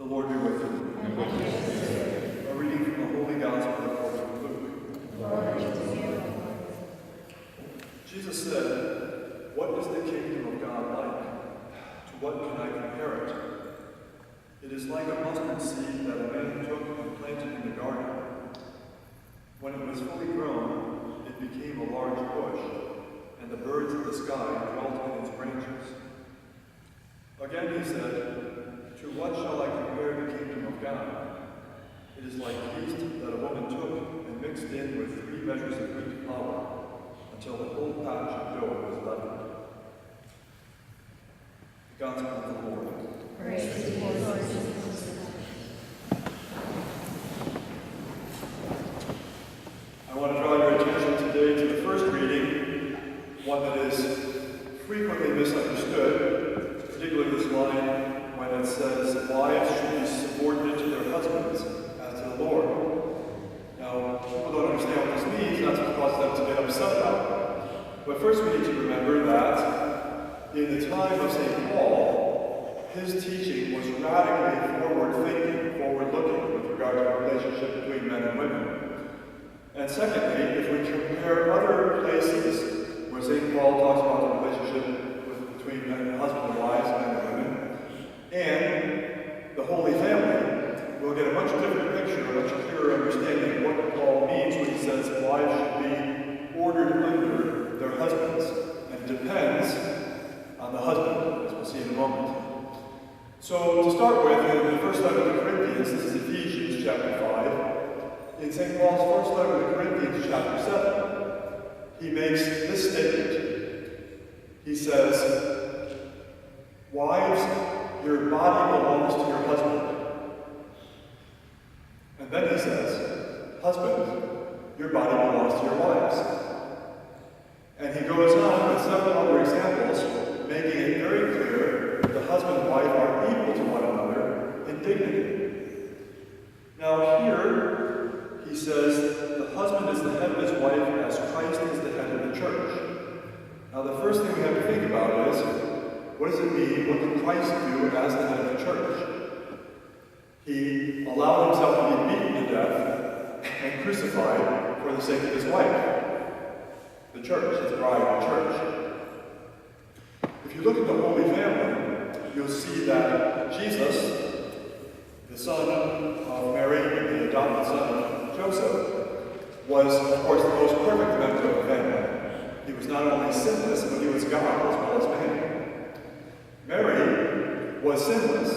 The Lord be with you. And with your spirit. A reading from the Holy Gospel according to Luke. Glory to you. Jesus said, "What is the kingdom of God like? To what can I compare it? It is like a mustard seed that a man took and planted in the garden. When it was fully grown, it became a large bush, and the birds of the sky dwelt in its branches." Again he said, "To what shall I compare the kingdom of God? It is like yeast that a woman took and mixed in with 3 measures of wheat flour, until the whole patch of dough was leavened." The Gospel of the Lord. Praise to you, Lord Jesus. I want to draw your attention today to the first reading, one that is frequently misunderstood, particularly this line when it says, "Wives should be subordinate to their husbands as to the Lord." Now, people don't understand what this means. That's what causes them to get upset about it. But first we need to remember that in the time of St. Paul, his teaching was radically forward-thinking, forward-looking with regard to the relationship between men and women. And secondly, if we compare other places where St. Paul talks about the relationship between men, husband and wives, men and women, and the Holy Family, we'll get a much different picture, a much clearer understanding of what Paul means when he says wives should be ordered under their husbands. And it depends on the husband, as we'll see in a moment. So to start with, in the first letter to the Corinthians, this is Ephesians chapter 5. In St. Paul's first letter to the Corinthians chapter 7, he makes this statement. He says, "Wives, your body belongs to your husband." And then he says, "Husbands, your body belongs to your wives." And he goes on with several other examples, making it very clear that the husband and wife are equal to one another in dignity. Now here, he says, the husband is the head of his wife as Christ is the head of the church. Now the first thing we have to think about is, what does it mean? What did Christ do as the head of the church? He allowed himself to be beaten to death and crucified for the sake of his wife, the church, his bride, the church. If you look at the Holy Family, you'll see that Jesus, the son of Mary, the adopted son of Joseph, was, of course, the most perfect member of the family. He was not only sinless, but he was God as well as man. Mary was sinless,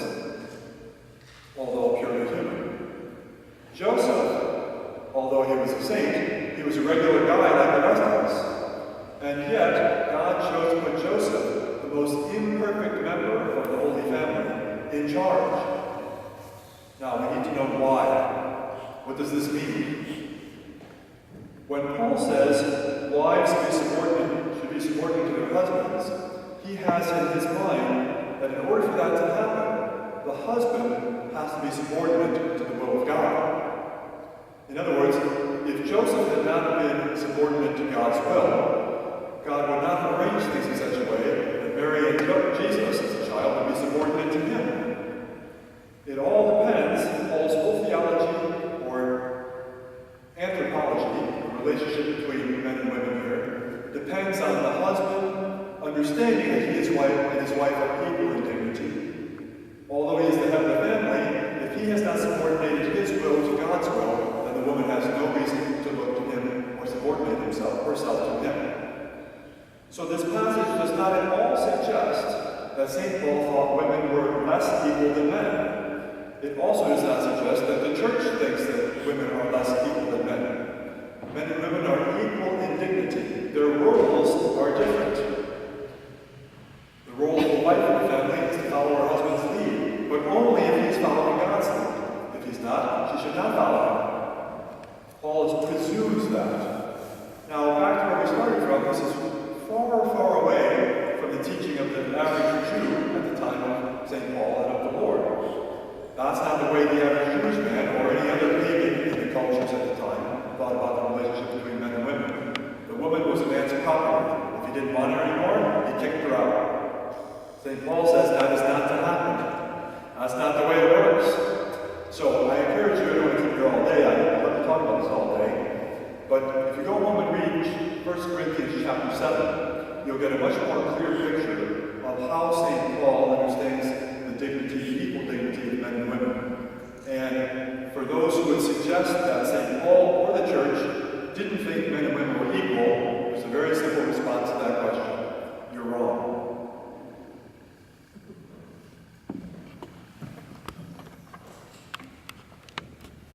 although purely human. Joseph, although he was a saint, he was a regular guy like the rest of us. And yet, God chose to put Joseph, the most imperfect member of the Holy Family, in charge. Now, we need to know why. What does this mean? When Paul says wives should be subordinate to their husbands, he has in his mind that in order for that to happen, the husband has to be subordinate to the will of God. In other words, if Joseph had not been subordinate to God's will, God would not have arranged things in such a way that Mary and Jesus as a child would be subordinate to him. It all depends, Paul's whole theology or anthropology, the relationship between men and women here, depends on the husband understanding that he and his wife are equal in dignity. Although he is the head of the family, if he has not subordinated his will to God's will, then the woman has no reason to look to him or subordinate herself to him. So this passage does not at all suggest that St. Paul thought women were less equal than men. It also does not suggest that the church thinks that women are less equal than men. Men and women are equal in dignity. Their roles are different. The role of the wife in the family is to follow her husband's lead, but only if he's following God's lead. If he's not, she should not follow him. Paul presumes that. Now, back to where we started from, this is far, far away from the teaching of the average Jew at the time of St. Paul and of the Lord. That's not the way the average Jewish man or any other pagan in the cultures at the time thought about the relationship between men and women. The woman was a man's property. If he didn't want her anymore, he kicked her out. St. Paul says that is not to happen. That's not the way it works. grace. So I encourage you, I don't want to keep you here all day, I'd love to talk about this all day. But if you go home and read 1 Corinthians chapter 7, you'll get a much more clear picture of how St. Paul understands the dignity, equal dignity of men and women. And for those who would suggest that